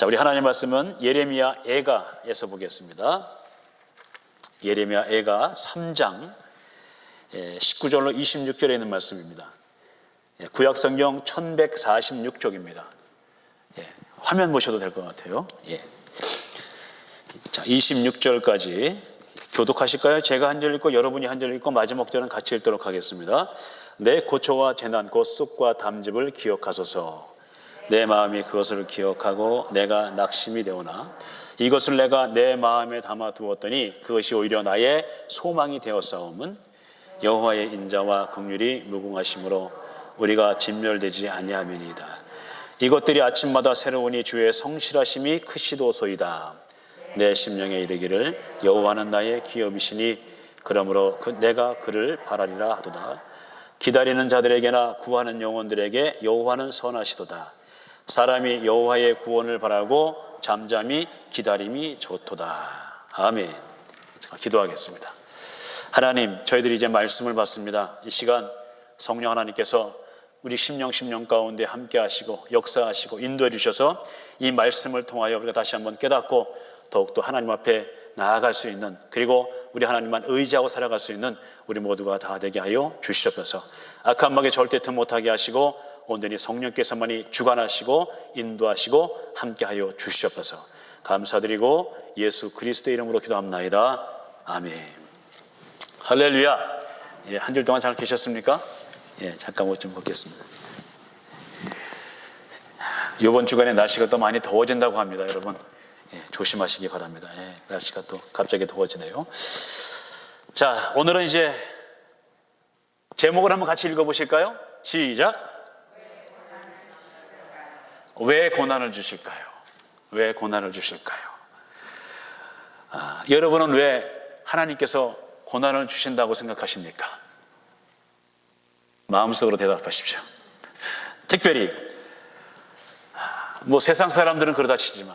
자, 우리 하나님 말씀은 예레미야 애가에서 보겠습니다. 예레미야 애가 3장 19절로 26절에 있는 말씀입니다. 구약성경 1146쪽입니다. 화면 보셔도 될 것 같아요. 자, 26절까지 교독하실까요? 제가 한 절 읽고 여러분이 한 절 읽고 마지막 절은 같이 읽도록 하겠습니다. 내 고초와 재난 곧 쑥과 담즙을 기억하소서. 내 마음이 그것을 기억하고 내가 낙심이 되오나 이것을 내가 내 마음에 담아 두었더니 그것이 오히려 나의 소망이 되었사옴은 여호와의 인자와 긍휼이 무궁하심으로 우리가 진멸되지 아니함이니이다. 이것들이 아침마다 새로우니 주의 성실하심이 크시도소이다. 내 심령에 이르기를 여호와는 나의 기업이시니 그러므로 내가 그를 바라리라 하도다. 기다리는 자들에게나 구하는 영혼들에게 여호와는 선하시도다. 사람이 여호와의 구원을 바라고 잠잠히 기다림이 좋도다. 아멘. 기도하겠습니다. 하나님, 저희들이 이제 말씀을 받습니다. 이 시간 성령 하나님께서 우리 심령 가운데 함께 하시고 역사하시고 인도해 주셔서 이 말씀을 통하여 우리가 다시 한번 깨닫고 더욱더 하나님 앞에 나아갈 수 있는, 그리고 우리 하나님만 의지하고 살아갈 수 있는 우리 모두가 다 되게 하여 주시옵소서. 악한 마귀 절대 틈 못하게 하시고 온전히 성령께서만이 주관하시고 인도하시고 함께하여 주시옵소서. 감사드리고 예수 그리스도의 이름으로 기도합나이다. 아멘. 할렐루야. 한 줄 동안 잘 계셨습니까? 잠깐 옷 좀 벗겠습니다. 이번 주간에 날씨가 또 많이 더워진다고 합니다. 여러분 조심하시기 바랍니다. 날씨가 또 갑자기 더워지네요. 자, 오늘은 이제 제목을 한번 같이 읽어보실까요? 시작. 왜 고난을 주실까요? 왜 고난을 주실까요? 여러분은 왜 하나님께서 고난을 주신다고 생각하십니까? 마음속으로 대답하십시오. 특별히 세상 사람들은 그러다 치지만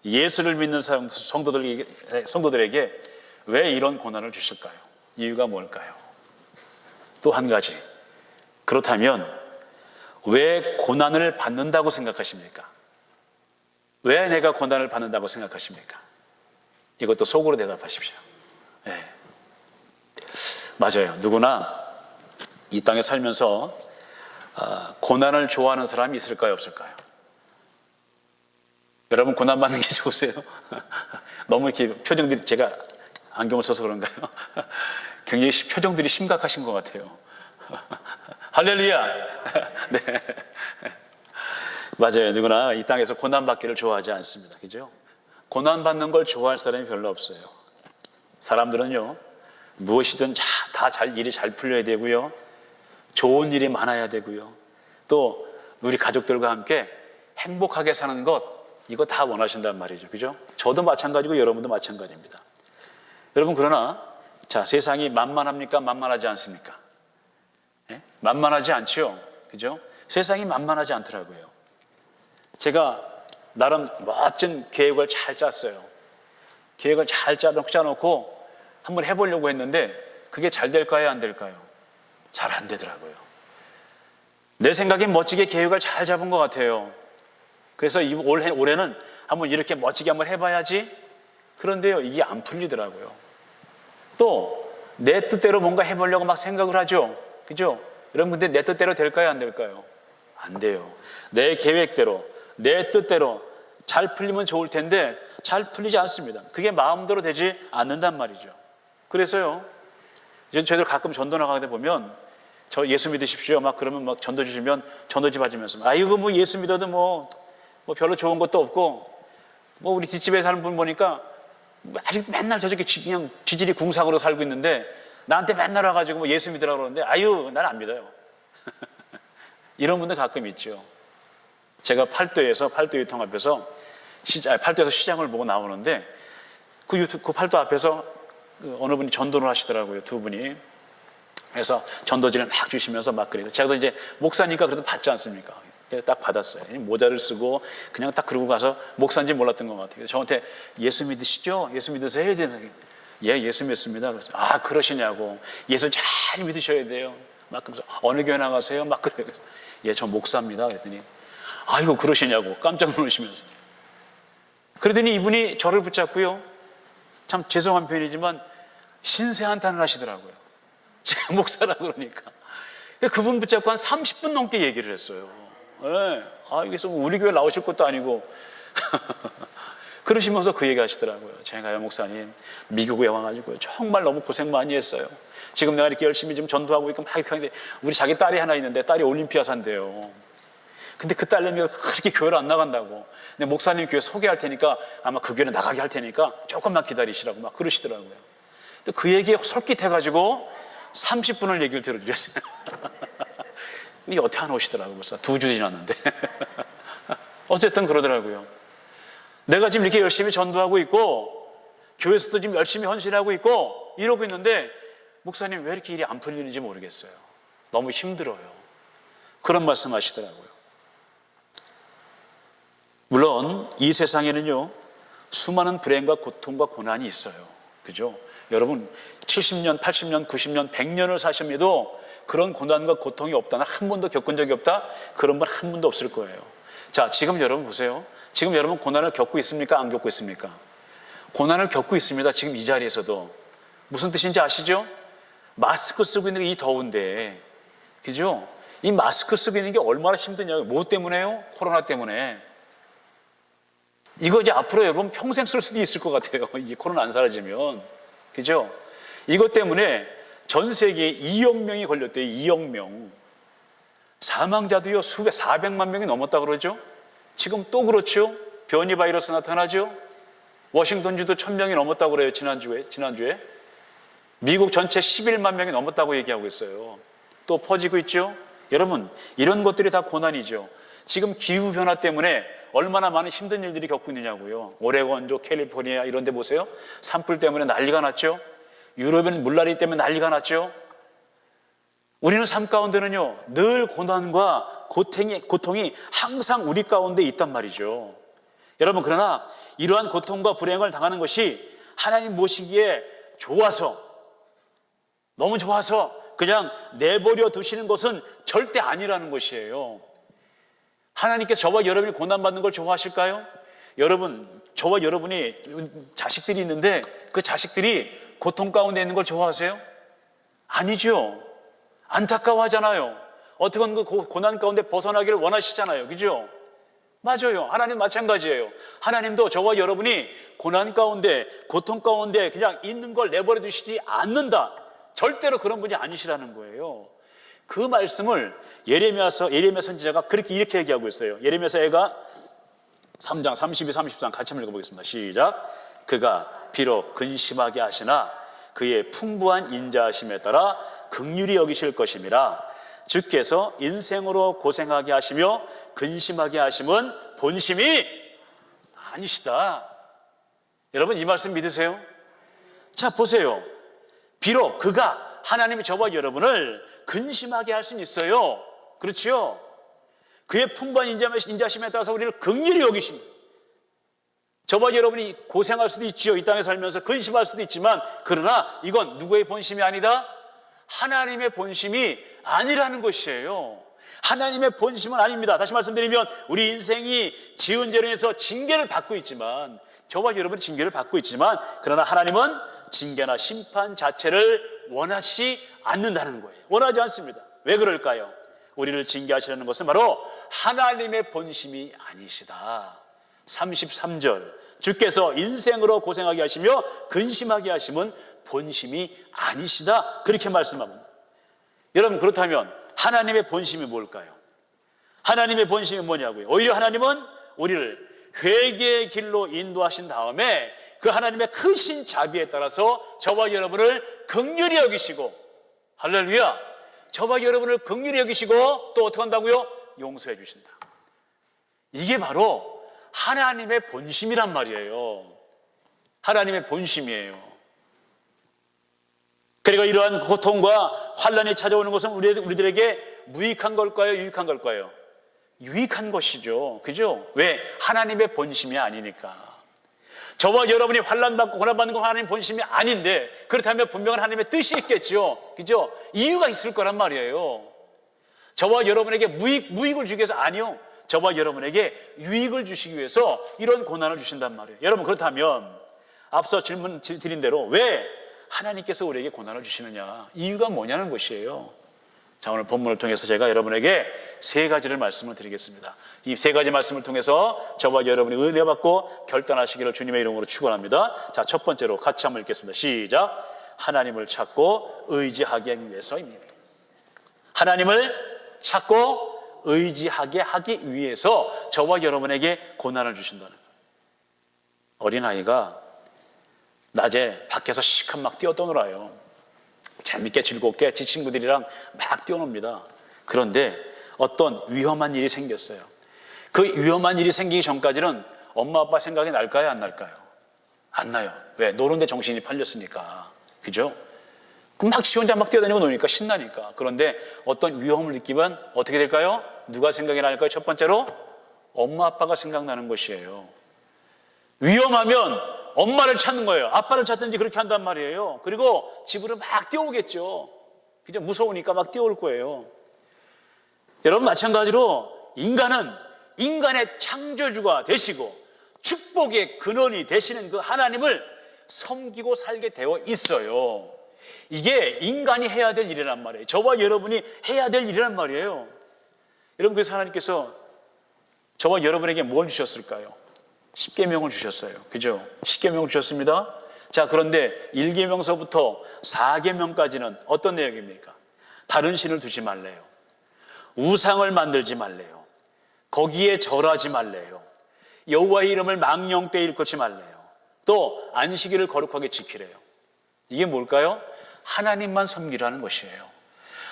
예수를 믿는 성도들에게 왜 이런 고난을 주실까요? 이유가 뭘까요? 또 한 가지, 그렇다면 왜 고난을 받는다고 생각하십니까? 왜 내가 고난을 받는다고 생각하십니까? 이것도 속으로 대답하십시오. 맞아요. 누구나 이 땅에 살면서 고난을 좋아하는 사람이 있을까요? 없을까요? 여러분 고난 받는 게 좋으세요? 너무 이렇게 표정들이, 제가 안경을 써서 그런가요? 굉장히 표정들이 심각하신 것 같아요. 할렐루야. 네. 맞아요. 누구나 이 땅에서 고난받기를 좋아하지 않습니다. 그죠? 고난받는 걸 좋아할 사람이 별로 없어요. 사람들은요, 무엇이든 일이 잘 풀려야 되고요, 좋은 일이 많아야 되고요, 또 우리 가족들과 함께 행복하게 사는 것, 이거 다 원하신단 말이죠. 그죠? 저도 마찬가지고 여러분도 마찬가지입니다. 여러분, 그러나 세상이 만만합니까? 만만하지 않습니까? 만만하지 않죠. 그죠? 세상이 만만하지 않더라고요. 제가 나름 멋진 계획을 잘 짰어요. 계획을 잘 짜놓고 한번 해보려고 했는데 그게 잘 될까요? 안 될까요? 잘 안 되더라고요. 내 생각엔 멋지게 계획을 잘 잡은 것 같아요. 그래서 올해는 한번 이렇게 멋지게 한번 해봐야지. 그런데요, 이게 안 풀리더라고요. 또 내 뜻대로 뭔가 해보려고 막 생각을 하죠. 그죠? 여러분, 근데 내 뜻대로 될까요? 안 될까요? 안 돼요. 내 계획대로, 내 뜻대로 잘 풀리면 좋을 텐데 잘 풀리지 않습니다. 그게 마음대로 되지 않는단 말이죠. 그래서요, 저희들 가끔 전도 나가게 보면 저 예수 믿으십시오 막 그러면 막 전도 주시면 전도지 받으면서 이거 예수 믿어도 뭐 별로 좋은 것도 없고 우리 뒷집에 사는 분 보니까 아직 맨날 저렇게 그냥 지질이 궁상으로 살고 있는데 나한테 맨날 와가지고 예수 믿으라고 그러는데 난 안 믿어요. 이런 분들 가끔 있죠. 제가 팔도에서 팔도 유통 앞에서 팔도에서 시장을 보고 나오는데 그 팔도 앞에서 어느 분이 전도를 하시더라고요. 두 분이. 그래서 전도지를 막 주시면서 막 그래요. 제가 이제 목사니까 그래도 받지 않습니까? 딱 받았어요. 모자를 쓰고 그냥 딱 그러고 가서 목사인지 몰랐던 것 같아요. 저한테 예수 믿으시죠? 예수 믿으세요? 해야 되는. 예수 믿습니다. 그래서 그러시냐고. 예수 잘 믿으셔야 돼요. 막 그러면서 어느 교회 나가세요? 막 그래요. 저 목사입니다. 그랬더니 아이고 그러시냐고 깜짝 놀라시면서 그러더니 이분이 저를 붙잡고요, 참 죄송한 표현이지만 신세 한탄을 하시더라고요. 제가 목사라 그러니까. 그분 붙잡고 한 30분 넘게 얘기를 했어요. 네. 여기서 우리 교회 나오실 것도 아니고 그러시면서 그 얘기 하시더라고요. 제가요, 목사님, 미국에 와가지고 정말 너무 고생 많이 했어요. 지금 내가 이렇게 열심히 좀 전도하고 있고 막 이렇게 하는데, 우리 자기 딸이 하나 있는데 딸이 올림피아산대요. 근데 그 딸내미가 그렇게 교회를 안 나간다고. 근데 목사님 교회 소개할 테니까 아마 그 교회를 나가게 할 테니까 조금만 기다리시라고 막 그러시더라고요. 또 그 얘기에 솔깃해가지고 30분을 얘기를 들어드렸어요. 이게 어떻게 안 오시더라고요. 벌써 2주 지났는데. 어쨌든 그러더라고요. 내가 지금 이렇게 열심히 전도하고 있고 교회에서도 지금 열심히 헌신하고 있고 이러고 있는데 목사님 왜 이렇게 일이 안 풀리는지 모르겠어요. 너무 힘들어요. 그런 말씀 하시더라고요. 물론 이 세상에는요, 수많은 불행과 고통과 고난이 있어요. 그죠? 여러분 70년, 80년, 90년, 100년을 사셔도 그런 고난과 고통이 없다, 한 번도 겪은 적이 없다, 그런 분 한 분도 없을 거예요. 자, 지금 여러분 보세요. 지금 여러분 고난을 겪고 있습니까? 안 겪고 있습니까? 고난을 겪고 있습니다. 지금 이 자리에서도. 무슨 뜻인지 아시죠? 마스크 쓰고 있는 게 이 더운데, 그죠? 이 마스크 쓰고 있는 게 얼마나 힘드냐고요. 뭐 때문에요? 코로나 때문에. 이거 이제 앞으로 여러분 평생 쓸 수도 있을 것 같아요. 이 코로나 안 사라지면. 그죠? 이것 때문에 전 세계에 2억 명이 걸렸대요. 2억 명. 사망자도요, 400만 명이 넘었다 그러죠? 지금 또 그렇죠? 변이 바이러스 나타나죠? 워싱턴주도 1000명이 넘었다고 그래요. 지난주에. 미국 전체 11만 명이 넘었다고 얘기하고 있어요. 또 퍼지고 있죠? 여러분, 이런 것들이 다 고난이죠. 지금 기후변화 때문에 얼마나 많은 힘든 일들이 겪고 있느냐고요. 오레곤주, 캘리포니아 이런 데 보세요. 산불 때문에 난리가 났죠. 유럽에는 물난리 때문에 난리가 났죠. 우리는 삶 가운데는요, 늘 고난과 고통이 항상 우리 가운데 있단 말이죠. 여러분, 그러나 이러한 고통과 불행을 당하는 것이 하나님 모시기에 좋아서, 너무 좋아서 그냥 내버려 두시는 것은 절대 아니라는 것이에요. 하나님께서 저와 여러분이 고난받는 걸 좋아하실까요? 여러분, 저와 여러분이 자식들이 있는데 그 자식들이 고통 가운데 있는 걸 좋아하세요? 아니죠. 안타까워하잖아요. 어떻건 그 고난 가운데 벗어나기를 원하시잖아요. 그죠? 맞아요. 하나님 마찬가지예요. 하나님도 저와 여러분이 고난 가운데, 고통 가운데 그냥 있는 걸 내버려 두시지 않는다, 절대로 그런 분이 아니시라는 거예요. 그 말씀을 예레미야 선지자가 이렇게 얘기하고 있어요. 예레미야서가 3장 32, 33 같이 한번 읽어보겠습니다. 시작. 그가 비록 근심하게 하시나 그의 풍부한 인자하심에 따라 긍휼히 여기실 것임이라. 주께서 인생으로 고생하게 하시며 근심하게 하심은 본심이 아니시다. 여러분, 이 말씀 믿으세요? 자, 보세요. 비록 그가, 하나님이 저와 여러분을 근심하게 할 수는 있어요. 그렇죠? 그의 풍부한 인자심에 따라서 우리를 긍휼히 여기십니다. 저와 여러분이 고생할 수도 있지요. 이 땅에 살면서 근심할 수도 있지만, 그러나 이건 누구의 본심이 아니다? 하나님의 본심이 아니라는 것이에요. 하나님의 본심은 아닙니다. 다시 말씀드리면 우리 인생이 지은 죄로 인해서 징계를 받고 있지만, 저와 여러분이 징계를 받고 있지만, 그러나 하나님은 징계나 심판 자체를 원하지 않는다는 거예요. 원하지 않습니다. 왜 그럴까요? 우리를 징계하시려는 것은 바로 하나님의 본심이 아니시다. 33절, 주께서 인생으로 고생하게 하시며 근심하게 하심은 본심이 아니시다, 그렇게 말씀합니다. 여러분, 그렇다면 하나님의 본심이 뭘까요? 하나님의 본심이 뭐냐고요? 오히려 하나님은 우리를 회개의 길로 인도하신 다음에 그 하나님의 크신 자비에 따라서 저와 여러분을 긍휼히 여기시고, 할렐루야, 저와 여러분을 긍휼히 여기시고 또 어떻게 한다고요? 용서해 주신다. 이게 바로 하나님의 본심이란 말이에요. 하나님의 본심이에요. 그리고 이러한 고통과 환난이 찾아오는 것은 우리들에게 무익한 걸까요? 유익한 걸까요? 유익한 것이죠. 그죠? 왜? 하나님의 본심이 아니니까. 저와 여러분이 환난받고 고난받는 건 하나님의 본심이 아닌데, 그렇다면 분명한 하나님의 뜻이 있겠죠. 그죠? 이유가 있을 거란 말이에요. 저와 여러분에게 무익을 주기 위해서, 아니요, 저와 여러분에게 유익을 주시기 위해서 이런 고난을 주신단 말이에요. 여러분, 그렇다면 앞서 질문 드린 대로 왜 하나님께서 우리에게 고난을 주시느냐, 이유가 뭐냐는 것이에요. 자, 오늘 본문을 통해서 제가 여러분에게 세 가지를 말씀을 드리겠습니다. 이 세 가지 말씀을 통해서 저와 여러분이 은혜 받고 결단하시기를 주님의 이름으로 축원합니다. 자, 첫 번째로 같이 한번 읽겠습니다. 시작. 하나님을 찾고 의지하기 위해서입니다. 하나님을 찾고 의지하게 하기 위해서 저와 여러분에게 고난을 주신다는 거예요. 어린아이가 낮에 밖에서 시컷 막 뛰어놀아요. 재밌게 즐겁게 지 친구들이랑 막 뛰어놉니다. 그런데 어떤 위험한 일이 생겼어요. 그 위험한 일이 생기기 전까지는 엄마 아빠 생각이 날까요, 안 날까요? 안 나요. 왜? 노는데 정신이 팔렸으니까. 그죠? 그럼 막 지 혼자 막 뛰어다니고 노니까 신나니까. 그런데 어떤 위험을 느끼면 어떻게 될까요? 누가 생각이 날까요? 첫 번째로 엄마 아빠가 생각나는 것이에요. 위험하면 엄마를 찾는 거예요. 아빠를 찾든지 그렇게 한단 말이에요. 그리고 집으로 막 뛰어오겠죠. 그죠? 무서우니까 막 뛰어올 거예요. 여러분, 마찬가지로 인간은 인간의 창조주가 되시고 축복의 근원이 되시는 그 하나님을 섬기고 살게 되어 있어요. 이게 인간이 해야 될 일이란 말이에요. 저와 여러분이 해야 될 일이란 말이에요. 여러분, 그래서 하나님께서 저와 여러분에게 뭘 주셨을까요? 10계명을 주셨어요. 그죠? 10계명을 주셨습니다. 자, 그런데 1계명서부터 4계명까지는 어떤 내용입니까? 다른 신을 두지 말래요. 우상을 만들지 말래요. 거기에 절하지 말래요. 여호와의 이름을 망령되이 일컫지 말래요. 또 안식일을 거룩하게 지키래요. 이게 뭘까요? 하나님만 섬기라는 것이에요.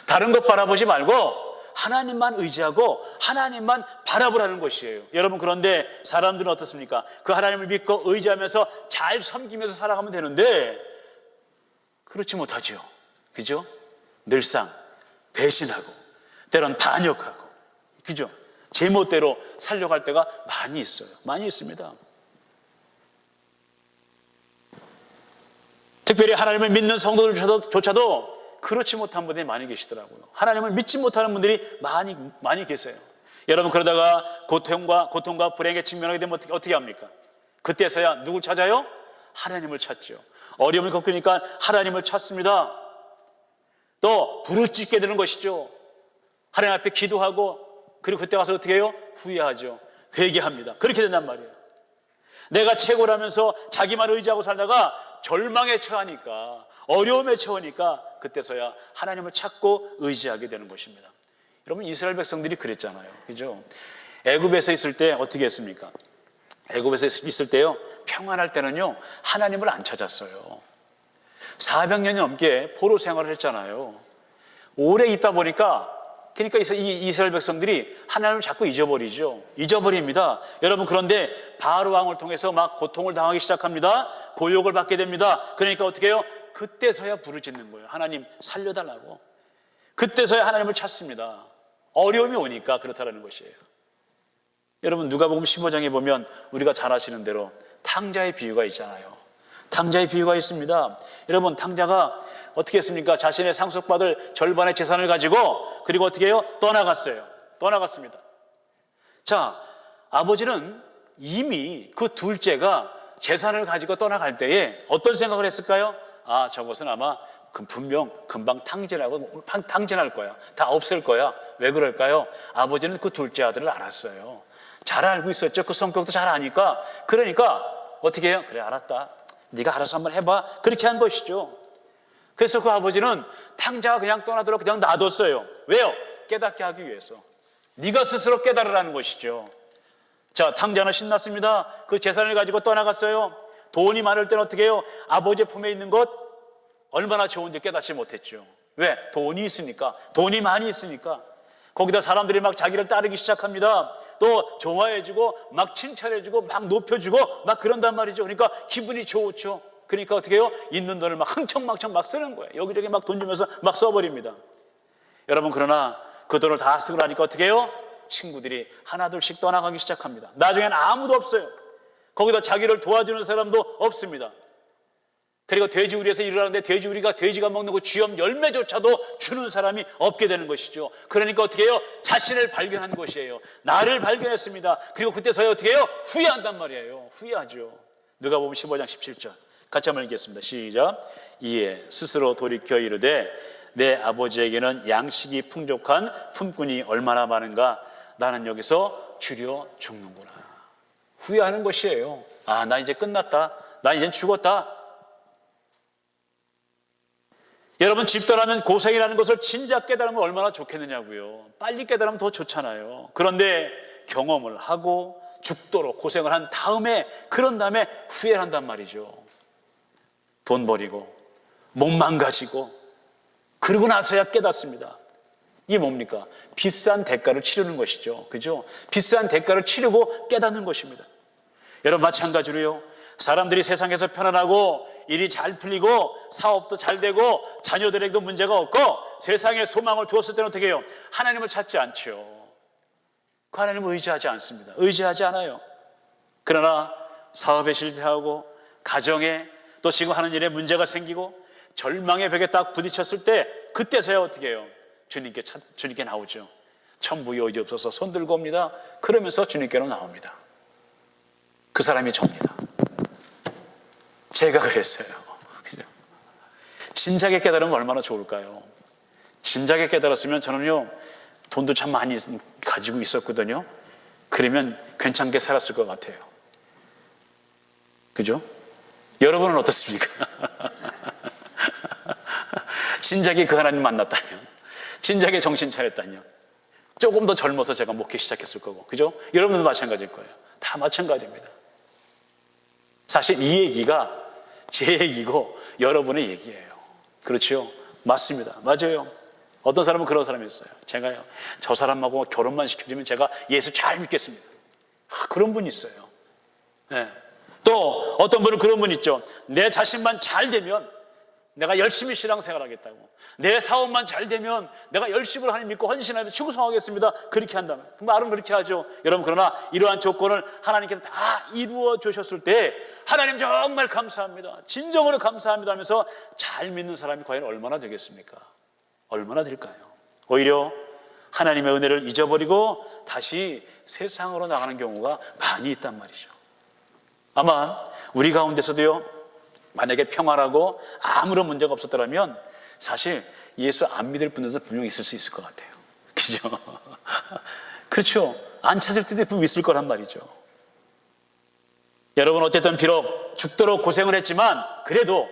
다른 것 바라보지 말고 하나님만 의지하고 하나님만 바라보라는 것이에요. 여러분, 그런데 사람들은 어떻습니까? 그 하나님을 믿고 의지하면서 잘 섬기면서 살아가면 되는데 그렇지 못하죠. 그죠? 늘상 배신하고 때론 반역하고, 그죠? 제멋대로 살려갈 때가 많이 있어요. 많이 있습니다. 특별히 하나님을 믿는 성도들조차도 그렇지 못한 분들이 많이 계시더라고요. 하나님을 믿지 못하는 분들이 많이 계세요. 여러분, 그러다가 고통과 불행에 직면하게 되면 어떻게 합니까? 그때서야 누굴 찾아요? 하나님을 찾죠. 어려움을 겪으니까 하나님을 찾습니다. 또 부르짖게 되는 것이죠. 하나님 앞에 기도하고, 그리고 그때 가서 어떻게 해요? 후회하죠. 회개합니다. 그렇게 된단 말이에요. 내가 최고라면서 자기만 의지하고 살다가 절망에 처하니까, 어려움에 처하니까 그때서야 하나님을 찾고 의지하게 되는 것입니다. 여러분, 이스라엘 백성들이 그랬잖아요. 그죠? 애굽에서 있을 때 어떻게 했습니까? 애굽에서 있을 때요, 평안할 때는요, 하나님을 안 찾았어요. 400년이 넘게 포로 생활을 했잖아요. 오래 있다 보니까, 그러니까 이 이스라엘 백성들이 하나님을 자꾸 잊어버립니다. 여러분, 그런데 바알 왕을 통해서 막 고통을 당하기 시작합니다. 고욕을 받게 됩니다. 그러니까 어떻게 해요? 그때서야 부르짖는 거예요. 하나님 살려달라고. 그때서야 하나님을 찾습니다. 어려움이 오니까 그렇다라는 것이에요. 여러분, 누가복음 15장에 보면 우리가 잘 아시는 대로 탕자의 비유가 있잖아요. 탕자의 비유가 있습니다. 여러분, 탕자가 어떻게 했습니까? 자신의 상속받을 절반의 재산을 가지고, 그리고 어떻게 해요? 떠나갔습니다. 자, 아버지는 이미 그 둘째가 재산을 가지고 떠나갈 때에 어떤 생각을 했을까요? 아, 저것은 아마 분명 금방 탕진할 거야. 다 없앨 거야. 왜 그럴까요? 아버지는 그 둘째 아들을 알았어요. 잘 알고 있었죠. 그 성격도 잘 아니까. 그러니까 어떻게 해요? 그래, 알았다. 네가 알아서 한번 해봐. 그렇게 한 것이죠. 그래서 그 아버지는 탕자가 그냥 떠나도록 그냥 놔뒀어요. 왜요? 깨닫게 하기 위해서. 네가 스스로 깨달으라는 것이죠. 자, 탕자는 신났습니다. 그 재산을 가지고 떠나갔어요. 돈이 많을 때는 어떻게 해요? 아버지의 품에 있는 것 얼마나 좋은지 깨닫지 못했죠. 왜? 돈이 있으니까. 돈이 많이 있으니까. 거기다 사람들이 막 자기를 따르기 시작합니다. 또 좋아해주고 막 칭찬해주고 막 높여주고 막 그런단 말이죠. 그러니까 기분이 좋죠. 그러니까 어떻게 해요? 있는 돈을 막 흥청망청 막 쓰는 거예요. 여기저기 막 돈 주면서 막 써버립니다. 여러분, 그러나 그 돈을 다 쓰고 나니까 어떻게 해요? 친구들이 하나둘씩 떠나가기 시작합니다. 나중에는 아무도 없어요. 거기다 자기를 도와주는 사람도 없습니다. 그리고 돼지우리에서 일어나는데 돼지가 먹는 그 쥐염 열매조차도 주는 사람이 없게 되는 것이죠. 그러니까 어떻게 해요? 자신을 발견한 것이에요. 나를 발견했습니다. 그리고 그때서야 어떻게 해요? 후회한단 말이에요. 후회하죠. 누가복음 15장 17절 같이 한번 읽겠습니다. 시작. 이에 스스로 돌이켜 이르되 내 아버지에게는 양식이 풍족한 품꾼이 얼마나 많은가. 나는 여기서 주려 죽는구나. 후회하는 것이에요. 아, 나 이제 끝났다. 나 이제 죽었다. 여러분, 집도라면 고생이라는 것을 진작 깨달으면 얼마나 좋겠느냐고요. 빨리 깨달으면 더 좋잖아요. 그런데 경험을 하고 죽도록 고생을 한 다음에, 그런 다음에 후회를 한단 말이죠. 돈 버리고 몸 망가지고 그러고 나서야 깨닫습니다. 이게 뭡니까? 비싼 대가를 치르는 것이죠. 그죠? 비싼 대가를 치르고 깨닫는 것입니다. 여러분, 마찬가지로요, 사람들이 세상에서 편안하고 일이 잘 풀리고 사업도 잘 되고 자녀들에게도 문제가 없고 세상에 소망을 두었을 때는 어떻게 해요? 하나님을 찾지 않죠. 그 하나님을 의지하지 않습니다. 의지하지 않아요. 그러나 사업에 실패하고 가정에 또 지금 하는 일에 문제가 생기고 절망의 벽에 딱 부딪혔을 때, 그때서야 어떻게 해요? 주님께 나오죠. 천부의 의지 없어서 손 들고 옵니다. 그러면서 주님께로 나옵니다. 그 사람이 접니다. 제가 그랬어요. 그죠? 진작에 깨달으면 얼마나 좋을까요? 진작에 깨달았으면 저는요, 돈도 참 많이 가지고 있었거든요. 그러면 괜찮게 살았을 것 같아요. 그죠? 여러분은 어떻습니까? 진작에 그 하나님 만났다면, 진작에 정신 차렸다면, 조금 더 젊어서 제가 목회 시작했을 거고, 그죠? 여러분도 마찬가지일 거예요. 다 마찬가지입니다. 사실 이 얘기가 제 얘기고 여러분의 얘기예요. 그렇죠? 맞습니다. 맞아요. 어떤 사람은 그런 사람이 있어요. 제가요, 저 사람하고 결혼만 시켜주면 제가 예수 잘 믿겠습니다. 그런 분이 있어요. 네. 또 어떤 분은 그런 분 있죠. 내 자신만 잘 되면 내가 열심히 신앙생활하겠다고, 내 사업만 잘 되면 내가 열심히 하나님 믿고 헌신하며 충성하겠습니다. 그렇게 한다면, 말은 그렇게 하죠. 여러분, 그러나 이러한 조건을 하나님께서 다 이루어 주셨을 때 하나님 정말 감사합니다, 진정으로 감사합니다 하면서 잘 믿는 사람이 과연 얼마나 되겠습니까? 얼마나 될까요? 오히려 하나님의 은혜를 잊어버리고 다시 세상으로 나가는 경우가 많이 있단 말이죠. 아마 우리 가운데서도요, 만약에 평안하고 아무런 문제가 없었더라면 사실 예수 안 믿을 분들도 분명히 있을 수 있을 것 같아요. 그죠? 그렇죠. 안 찾을 때도 분명 있을 거란 말이죠. 여러분, 어쨌든 비록 죽도록 고생을 했지만 그래도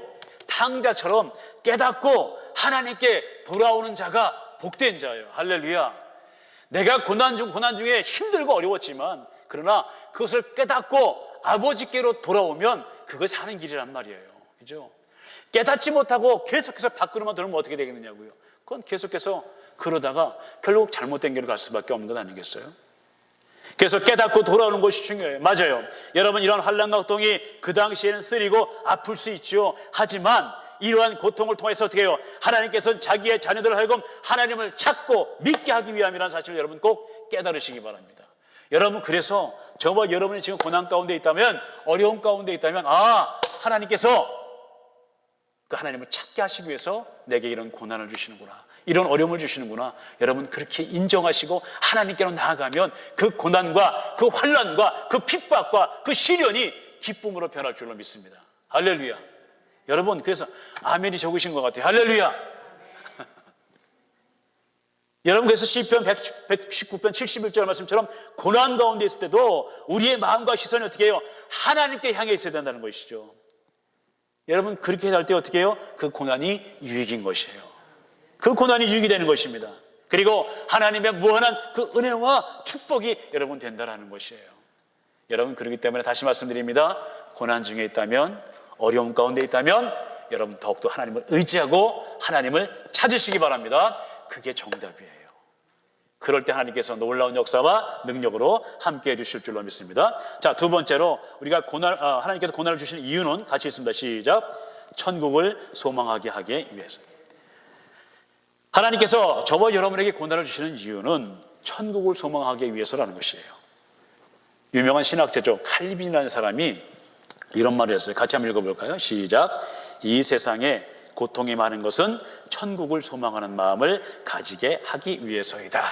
탕자처럼 깨닫고 하나님께 돌아오는 자가 복된 자예요. 할렐루야. 내가 고난 중에 힘들고 어려웠지만 그러나 그것을 깨닫고 아버지께로 돌아오면 그것이 사는 길이란 말이에요. 그죠? 깨닫지 못하고 계속해서 밖으로만 돌면 어떻게 되겠느냐고요. 그건 계속해서 그러다가 결국 잘못된 길로 갈 수밖에 없는 것 아니겠어요? 그래서 깨닫고 돌아오는 것이 중요해요. 맞아요. 여러분, 이런 환난과 고통이 그 당시에는 쓰리고 아플 수 있죠. 하지만 이러한 고통을 통해서 어떻게 해요? 하나님께서는 자기의 자녀들을 하여금 하나님을 찾고 믿게 하기 위함이라는 사실을 여러분 꼭 깨달으시기 바랍니다. 여러분, 그래서 저와 여러분이 지금 고난 가운데 있다면, 어려움 가운데 있다면, 하나님께서 그 하나님을 찾게 하시기 위해서 내게 이런 고난을 주시는구나, 이런 어려움을 주시는구나, 여러분 그렇게 인정하시고 하나님께로 나아가면 그 고난과 그 환난과 그 핍박과 그 시련이 기쁨으로 변할 줄로 믿습니다. 할렐루야. 여러분, 그래서 아멘이 적으신 것 같아요. 할렐루야. 여러분, 그래서 시편 119편 71절 말씀처럼 고난 가운데 있을 때도 우리의 마음과 시선이 어떻게 해요? 하나님께 향해 있어야 된다는 것이죠. 여러분, 그렇게 할 때 어떻게 해요? 그 고난이 유익인 것이에요. 그 고난이 유익이 되는 것입니다. 그리고 하나님의 무한한 그 은혜와 축복이 여러분 된다는 것이에요. 여러분, 그렇기 때문에 다시 말씀드립니다. 고난 중에 있다면, 어려움 가운데 있다면 여러분 더욱더 하나님을 의지하고 하나님을 찾으시기 바랍니다. 그게 정답이에요. 그럴 때 하나님께서 놀라운 역사와 능력으로 함께 해주실 줄로 믿습니다. 자, 두 번째로 우리가 하나님께서 고난을 주시는 이유는 같이 있습니다. 시작. 천국을 소망하게 하기 위해서. 하나님께서 저와 여러분에게 고난을 주시는 이유는 천국을 소망하기 위해서라는 것이에요. 유명한 신학자죠, 칼빈이라는 사람이 이런 말을 했어요. 같이 한번 읽어볼까요? 시작. 이 세상에 고통이 많은 것은 천국을 소망하는 마음을 가지게 하기 위해서이다.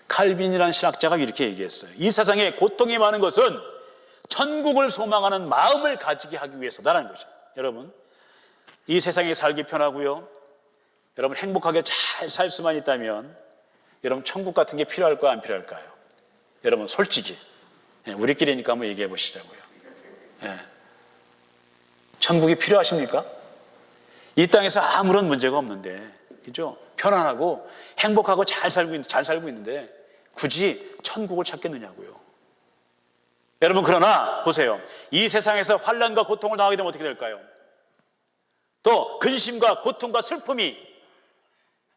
칼빈이라는 신학자가 이렇게 얘기했어요. 이 세상에 고통이 많은 것은 천국을 소망하는 마음을 가지게 하기 위해서다라는 것이죠. 여러분, 이 세상에 살기 편하고요, 여러분 행복하게 잘 살 수만 있다면 여러분 천국 같은 게 필요할까요, 안 필요할까요? 여러분 솔직히 우리끼리니까 한번 얘기해 보시자고요. 천국이 필요하십니까? 이 땅에서 아무런 문제가 없는데, 그죠? 편안하고 행복하고 잘 살고 있는데 굳이 천국을 찾겠느냐고요. 여러분, 그러나 보세요. 이 세상에서 환난과 고통을 당하게 되면 어떻게 될까요? 또 근심과 고통과 슬픔이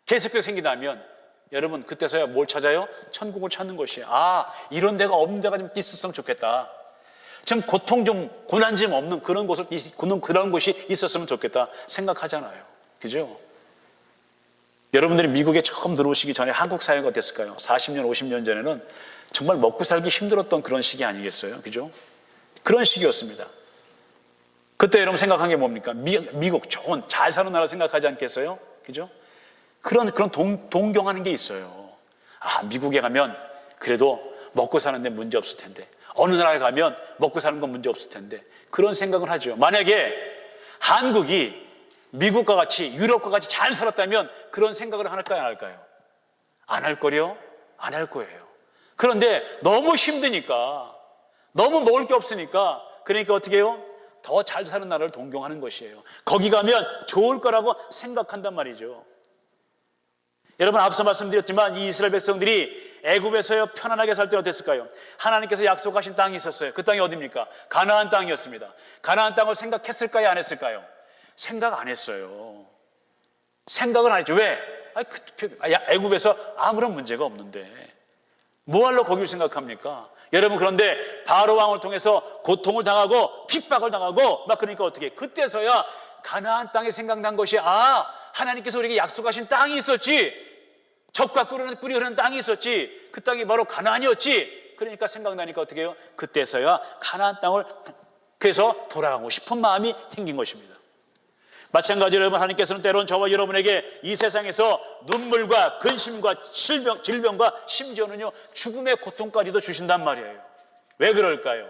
계속해서 생긴다면 여러분 그때서야 뭘 찾아요? 천국을 찾는 것이에요. 아, 이런 데가 없는 데가 좀 있었으면 좋겠다. 좀 고통 좀 고난 좀 없는 그런 곳이 있었으면 좋겠다 생각하잖아요. 그죠? 여러분들이 미국에 처음 들어오시기 전에 한국 사회가 어땠을까요? 40년, 50년 전에는 정말 먹고 살기 힘들었던 그런 시기 아니겠어요? 그죠? 그런 시기였습니다. 그때 여러분 생각한 게 뭡니까? 미국 좋은 잘 사는 나라 생각하지 않겠어요? 그죠? 그런 동경하는 게 있어요. 아, 미국에 가면 그래도 먹고 사는데 문제 없을 텐데, 어느 나라에 가면 먹고 사는 건 문제 없을 텐데, 그런 생각을 하죠. 만약에 한국이 미국과 같이 유럽과 같이 잘 살았다면 그런 생각을 할까요, 안 할까요? 안 할 거요? 안 할 거예요. 그런데 너무 힘드니까, 너무 먹을 게 없으니까, 그러니까 어떻게 해요? 더 잘 사는 나라를 동경하는 것이에요. 거기 가면 좋을 거라고 생각한단 말이죠. 여러분, 앞서 말씀드렸지만 이 이스라엘 백성들이 애굽에서 편안하게 살 때는 어땠을까요? 하나님께서 약속하신 땅이 있었어요. 그 땅이 어디입니까? 가나안 땅이었습니다. 가나안 땅을 생각했을까요, 안 했을까요? 생각 안 했어요. 생각을 안 했죠. 왜? 애굽에서 아무런 문제가 없는데 뭐하러 거기를 생각합니까? 여러분, 그런데 바로 왕을 통해서 고통을 당하고 핍박을 당하고 막 그러니까 어떻게, 그때서야 가나안 땅이 생각난 것이, 아, 하나님께서 우리에게 약속하신 땅이 있었지, 젖과 꿀이 흐르는 땅이 있었지, 그 땅이 바로 가나안이었지. 그러니까 생각나니까 어떻게 해요? 그때서야 가나안 땅을 그래서 돌아가고 싶은 마음이 생긴 것입니다. 마찬가지로 여러분, 하나님께서는 때로는 저와 여러분에게 이 세상에서 눈물과 근심과 질병과 심지어는요 죽음의 고통까지도 주신단 말이에요. 왜 그럴까요?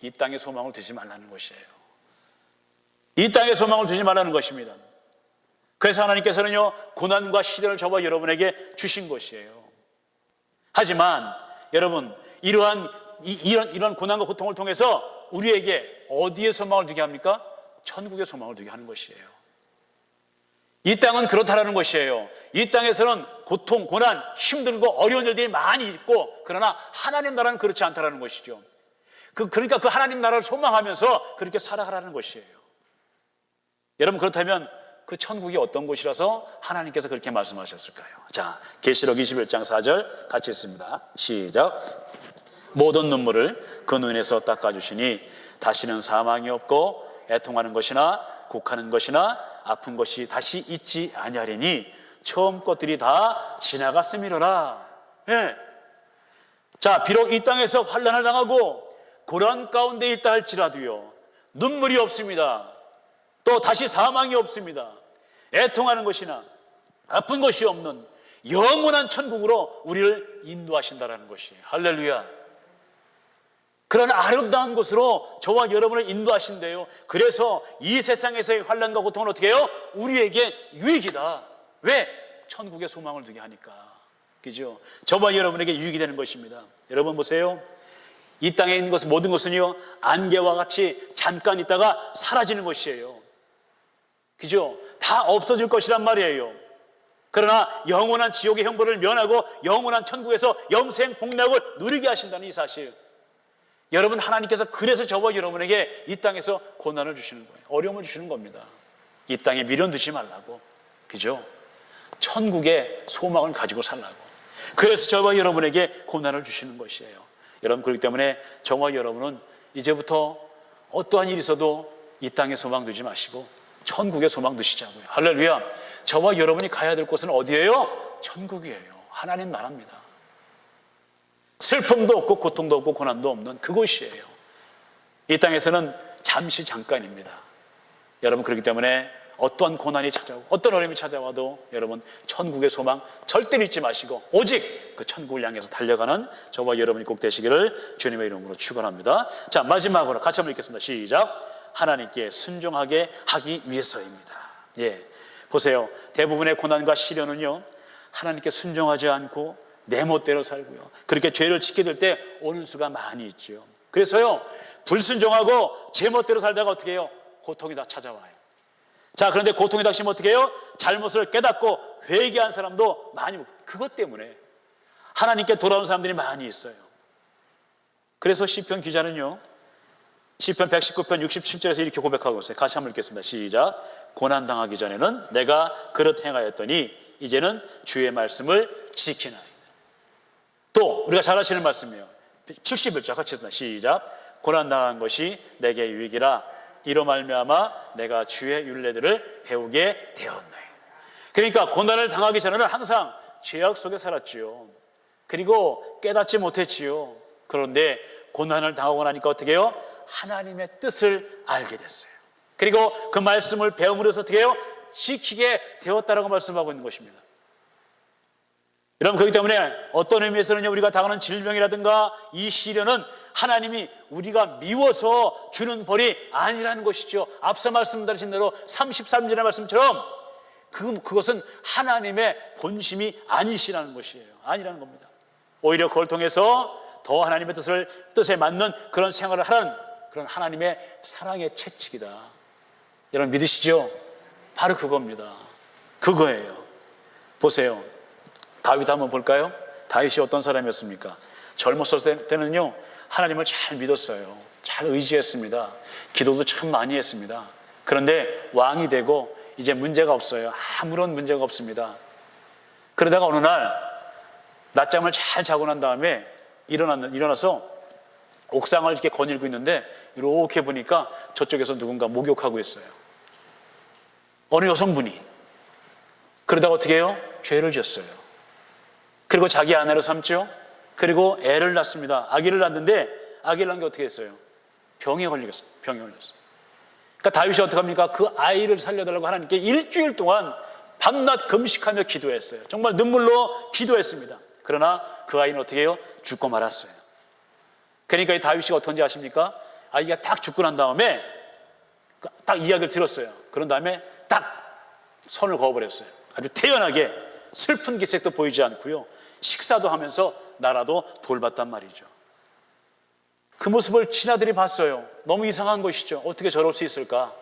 이 땅의 소망을 두지 말라는 것이에요. 이 땅의 소망을 두지 말라는 것입니다. 그래서 하나님께서는요 고난과 시련을 저와 여러분에게 주신 것이에요. 하지만 여러분, 이런 고난과 고통을 통해서 우리에게 어디에 소망을 두게 합니까? 천국의 소망을 두게 하는 것이에요. 이 땅은 그렇다라는 것이에요. 이 땅에서는 고통, 고난, 힘들고 어려운 일들이 많이 있고, 그러나 하나님 나라는 그렇지 않다라는 것이죠. 그러니까 그 하나님 나라를 소망하면서 그렇게 살아가라는 것이에요. 여러분, 그렇다면 그 천국이 어떤 곳이라서 하나님께서 그렇게 말씀하셨을까요? 자, 계시록 21장 4절 같이 읽습니다. 시작. 모든 눈물을 그 눈에서 닦아주시니 다시는 사망이 없고 애통하는 것이나 곡하는 것이나 아픈 것이 다시 있지 아니하리니 처음 것들이 다 지나갔음이로라. 예. 자, 비록 이 땅에서 환난을 당하고 고난 가운데 있다 할지라도요 눈물이 없습니다. 또 다시 사망이 없습니다. 애통하는 것이나 아픈 것이 없는 영원한 천국으로 우리를 인도하신다라는 것이에요. 할렐루야. 그런 아름다운 곳으로 저와 여러분을 인도하신대요. 그래서 이 세상에서의 환난과 고통은 어떻게 해요? 우리에게 유익이다. 왜? 천국의 소망을 두게 하니까. 그죠? 저와 여러분에게 유익이 되는 것입니다. 여러분 보세요. 이 땅에 있는 것은, 모든 것은요 안개와 같이 잠깐 있다가 사라지는 것이에요. 그죠? 다 없어질 것이란 말이에요. 그러나 영원한 지옥의 형벌을 면하고 영원한 천국에서 영생 복락을 누리게 하신다는 이 사실, 여러분, 하나님께서 그래서 저와 여러분에게 이 땅에서 고난을 주시는 거예요. 어려움을 주시는 겁니다. 이 땅에 미련 두지 말라고. 그죠? 천국의 소망을 가지고 살라고. 그래서 저와 여러분에게 고난을 주시는 것이에요. 여러분, 그렇기 때문에 저와 여러분은 이제부터 어떠한 일이 있어도 이 땅에 소망 두지 마시고 천국에 소망 두시자고요. 할렐루야. 저와 여러분이 가야 될 곳은 어디예요? 천국이에요. 하나님 나라입니다. 슬픔도 없고 고통도 없고 고난도 없는 그곳이에요. 이 땅에서는 잠시 잠깐입니다. 여러분, 그렇기 때문에 어떠한 고난이 찾아오고 어떤 어려움이 찾아와도 여러분, 천국의 소망 절대 잊지 마시고 오직 그 천국을 향해서 달려가는 저와 여러분이 꼭 되시기를 주님의 이름으로 축원합니다. 자, 마지막으로 같이 한번 읽겠습니다. 시작. 하나님께 순종하게 하기 위해서입니다. 예, 보세요. 대부분의 고난과 시련은요, 하나님께 순종하지 않고 내 멋대로 살고요, 그렇게 죄를 짓게 될 때 오는 수가 많이 있죠. 그래서요, 불순종하고 제 멋대로 살다가 어떻게 해요? 고통이 다 찾아와요. 자, 그런데 고통이 닥치면 어떻게 해요? 잘못을 깨닫고 회개한 사람도 많이, 그것 때문에 하나님께 돌아온 사람들이 많이 있어요. 그래서 시편 기자는요, 시편 119편 67절에서 이렇게 고백하고 있어요. 같이 한번 읽겠습니다. 시작. 고난당하기 전에는 내가 그릇 행하였더니 이제는 주의 말씀을 지키나이다. 또 우리가 잘 아시는 말씀이에요. 71절 같이 읽습니다. 시작. 고난당한 것이 내게 유익이라 이로 말미암아 내가 주의 율례들을 배우게 되었나이다. 그러니까 고난을 당하기 전에는 항상 죄악 속에 살았지요. 그리고 깨닫지 못했지요. 그런데 고난을 당하고 나니까 어떻게 해요? 하나님의 뜻을 알게 됐어요. 그리고 그 말씀을 배움으로 해서 어떻게 해요? 지키게 되었다라고 말씀하고 있는 것입니다. 여러분, 그렇기 때문에 어떤 의미에서는요, 우리가 당하는 질병이라든가 이 시련은 하나님이 우리가 미워서 주는 벌이 아니라는 것이죠. 앞서 말씀드린 대로 33절의 말씀처럼 그것은 하나님의 본심이 아니시라는 것이에요. 아니라는 겁니다. 오히려 그걸 통해서 더 하나님의 뜻에 맞는 그런 생활을 하는 그런 하나님의 사랑의 채찍이다. 여러분 믿으시죠? 바로 그겁니다. 그거예요. 보세요. 다윗 한번 볼까요? 다윗이 어떤 사람이었습니까? 젊었을 때는요, 하나님을 잘 믿었어요. 잘 의지했습니다. 기도도 참 많이 했습니다. 그런데 왕이 되고 이제 문제가 없어요. 아무런 문제가 없습니다. 그러다가 어느 날 낮잠을 잘 자고 난 다음에 일어나서 옥상을 이렇게 거닐고 있는데 이렇게 보니까 저쪽에서 누군가 목욕하고 있어요. 어느 여성분이. 그러다가 어떻게 해요? 죄를 지었어요. 그리고 자기 아내로 삼죠. 그리고 애를 낳습니다. 아기를 낳는데 아기를 낳은 게 어떻게 했어요? 병에 걸렸어요. 그러니까 다윗이 어떻게 합니까? 그 아이를 살려달라고 하나님께 일주일 동안 밤낮 금식하며 기도했어요. 정말 눈물로 기도했습니다. 그러나 그 아이는 어떻게 해요? 죽고 말았어요. 그러니까 이 다윗이 어떤지 아십니까? 아이가 딱 죽고 난 다음에 딱 이야기를 들었어요. 그런 다음에 딱 손을 그어버렸어요. 아주 태연하게 슬픈 기색도 보이지 않고요, 식사도 하면서 나라도 돌봤단 말이죠. 그 모습을 친아들이 봤어요. 너무 이상한 것이죠. 어떻게 저럴 수 있을까?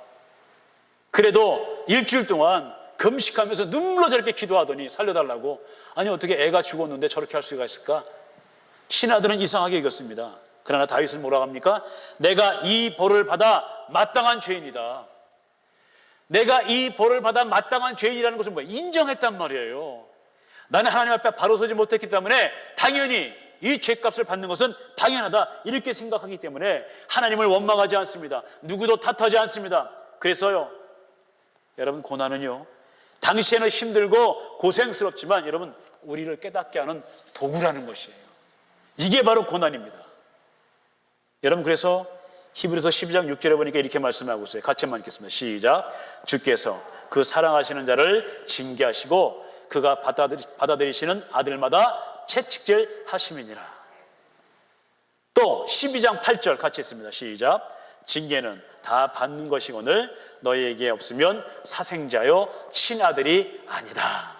그래도 일주일 동안 금식하면서 눈물로 저렇게 기도하더니 살려달라고. 아니 어떻게 애가 죽었는데 저렇게 할 수가 있을까? 친아들은 이상하게 읽었습니다. 그러나 다윗은 뭐라고 합니까? 내가 이 벌을 받아 마땅한 죄인이다. 내가 이 벌을 받아 마땅한 죄인이라는 것은 뭐예요? 인정했단 말이에요. 나는 하나님 앞에 바로 서지 못했기 때문에 당연히 이 죄값을 받는 것은 당연하다, 이렇게 생각하기 때문에 하나님을 원망하지 않습니다. 누구도 탓하지 않습니다. 그래서요, 여러분, 고난은요, 당시에는 힘들고 고생스럽지만 여러분, 우리를 깨닫게 하는 도구라는 것이에요. 이게 바로 고난입니다. 여러분, 그래서 히브리서 12장 6절에 보니까 이렇게 말씀하고 있어요. 같이 한번 읽겠습니다. 시작. 주께서 그 사랑하시는 자를 징계하시고 그가 받아들이시는 아들마다 채찍질 하심이니라. 또 12장 8절 같이 읽습니다. 시작. 징계는 다 받는 것이거늘 너희에게 없으면 사생자요 친아들이 아니다.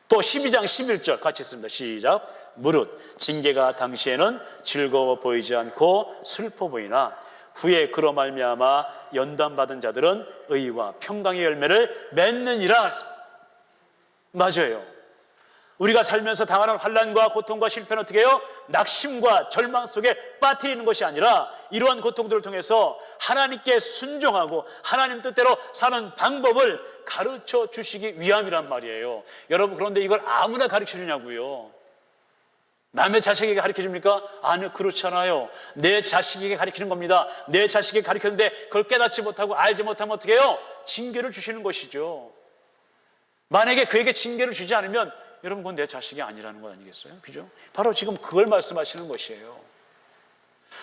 또 12장 11절 같이 읽습니다. 시작. 무릇 징계가 당시에는 즐거워 보이지 않고 슬퍼 보이나 후에 그로 말미암아 연단받은 자들은 의와 평강의 열매를 맺느니라. 맞아요. 우리가 살면서 당하는 환난과 고통과 실패는 어떻게 해요? 낙심과 절망 속에 빠뜨리는 것이 아니라 이러한 고통들을 통해서 하나님께 순종하고 하나님 뜻대로 사는 방법을 가르쳐 주시기 위함이란 말이에요. 여러분, 그런데 이걸 아무나 가르쳐 주냐고요? 남의 자식에게 가르쳐 줍니까? 아니요, 그렇지 않아요. 내 자식에게 가르치는 겁니다. 내 자식에게 가르쳤는데 그걸 깨닫지 못하고 알지 못하면 어떻게 해요? 징계를 주시는 것이죠. 만약에 그에게 징계를 주지 않으면 여러분, 그건 내 자식이 아니라는 거 아니겠어요? 그죠? 바로 지금 그걸 말씀하시는 것이에요.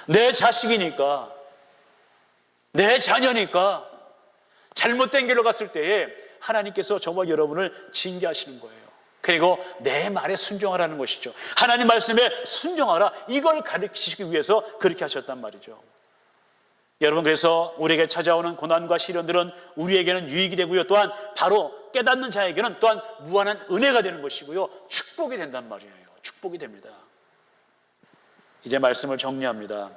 내 자식이니까, 내 자녀니까 잘못된 길로 갔을 때에 하나님께서 저와 여러분을 징계하시는 거예요. 그리고 내 말에 순종하라는 것이죠. 하나님 말씀에 순종하라, 이걸 가르치시기 위해서 그렇게 하셨단 말이죠. 여러분, 그래서 우리에게 찾아오는 고난과 시련들은 우리에게는 유익이 되고요, 또한 바로 깨닫는 자에게는 또한 무한한 은혜가 되는 것이고요, 축복이 된단 말이에요. 축복이 됩니다. 이제 말씀을 정리합니다.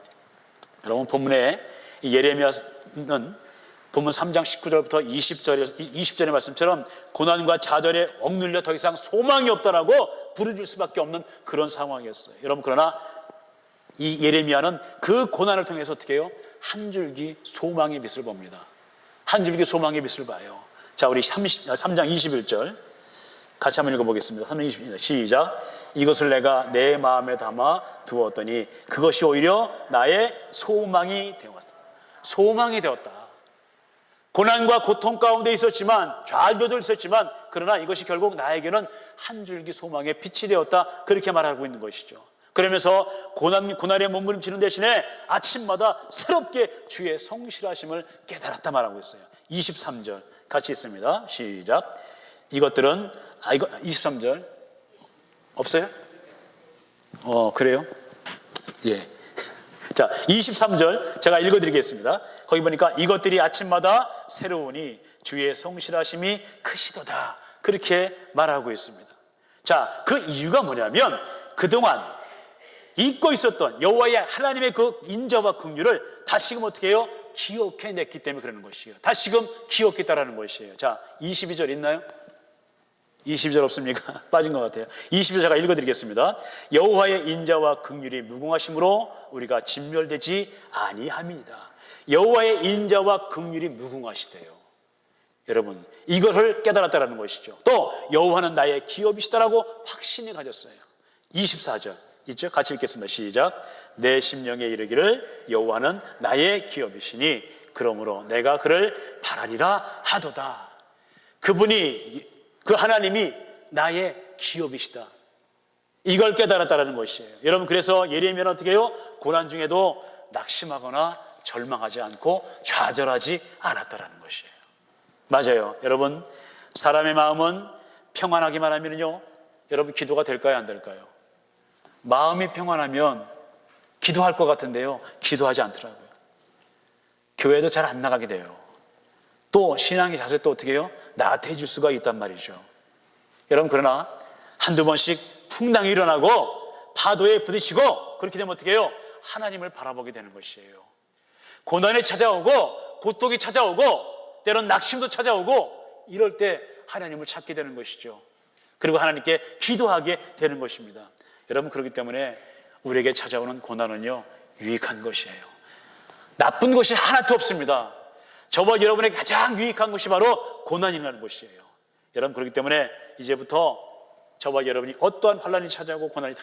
여러분, 본문에 예레미야는 본문 3장 19절부터 20절의 말씀처럼 고난과 좌절에 억눌려 더 이상 소망이 없다라고 부르짖을 수밖에 없는 그런 상황이었어요. 여러분, 그러나 이 예레미야는 그 고난을 통해서 어떻게 해요? 한 줄기 소망의 빛을 봅니다. 한 줄기 소망의 빛을 봐요. 자, 우리 3장 21절 같이 한번 읽어보겠습니다. 3장 21절 시작. 이것을 내가 내 마음에 담아 두었더니 그것이 오히려 나의 소망이 되었다. 소망이 되었다. 고난과 고통 가운데 있었지만, 좌절도 있었지만, 그러나 이것이 결국 나에게는 한 줄기 소망의 빛이 되었다, 그렇게 말하고 있는 것이죠. 그러면서 고난에 몸부림치는 대신에 아침마다 새롭게 주의 성실하심을 깨달았다 말하고 있어요. 23절 같이 있습니다. 시작. 이것들은 23절 없어요? 그래요? 예. 자, 23절 제가 읽어드리겠습니다. 거기 보니까 이것들이 아침마다 새로우니 주의 성실하심이 크시도다, 그렇게 말하고 있습니다. 자, 그 이유가 뭐냐면 그동안 잊고 있었던 여호와의 하나님의 그 인자와 긍휼을 다시금 어떻게 해요? 기억해냈기 때문에 그러는 것이에요. 다시금 기억했다라는 것이에요. 자, 22절 있나요? 22절 없습니까? 빠진 것 같아요. 22절 제가 읽어드리겠습니다. 여호와의 인자와 긍휼이 무궁하심으로 우리가 진멸되지 아니함이니이다. 여호와의 인자와 긍휼이 무궁하시대요. 여러분, 이것을 깨달았다라는 것이죠. 또 여호와는 나의 기업이시다라고 확신이 가졌어요. 24절 있죠? 같이 읽겠습니다. 시작. 내 심령에 이르기를 여호와는 나의 기업이시니 그러므로 내가 그를 바라리라 하도다. 그분이, 그 하나님이 나의 기업이시다, 이걸 깨달았다는 것이에요. 여러분, 그래서 예레미야는 어떻게 해요? 고난 중에도 낙심하거나 절망하지 않고 좌절하지 않았다는 것이에요. 맞아요. 여러분, 사람의 마음은 평안하기만 하면요, 여러분, 기도가 될까요, 안 될까요? 마음이 평안하면 기도할 것 같은데요, 기도하지 않더라고요. 교회도 잘 안 나가게 돼요. 또 신앙의 자세 또 어떻게 해요? 나태해질 수가 있단 말이죠. 여러분, 그러나 한두 번씩 풍랑이 일어나고 파도에 부딪히고 그렇게 되면 어떻게 해요? 하나님을 바라보게 되는 것이에요. 고난이 찾아오고 고통이 찾아오고 때론 낙심도 찾아오고 이럴 때 하나님을 찾게 되는 것이죠. 그리고 하나님께 기도하게 되는 것입니다. 여러분, 그렇기 때문에 우리에게 찾아오는 고난은요, 유익한 것이에요. 나쁜 것이 하나도 없습니다. 저와 여러분에게 가장 유익한 것이 바로 고난이라는 것이에요. 여러분, 그렇기 때문에 이제부터 저와 여러분이 어떠한 환난이 찾아오고 고난이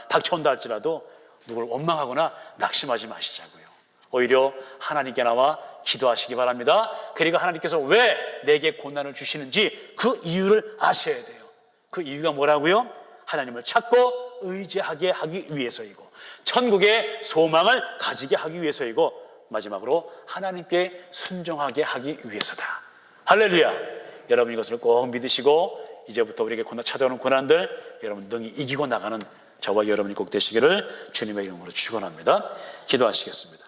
닥쳐온다 할지라도 누구를 원망하거나 낙심하지 마시자고요. 오히려 하나님께 나와 기도하시기 바랍니다. 그리고 하나님께서 왜 내게 고난을 주시는지 그 이유를 아셔야 돼요. 그 이유가 뭐라고요? 하나님을 찾고 의지하게 하기 위해서이고, 천국의 소망을 가지게 하기 위해서이고, 마지막으로 하나님께 순종하게 하기 위해서다. 할렐루야. 여러분, 이것을 꼭 믿으시고 이제부터 우리에게 찾아오는 고난들 여러분 능히 이기고 나가는 저와 여러분이 꼭 되시기를 주님의 이름으로 축원합니다. 기도하시겠습니다.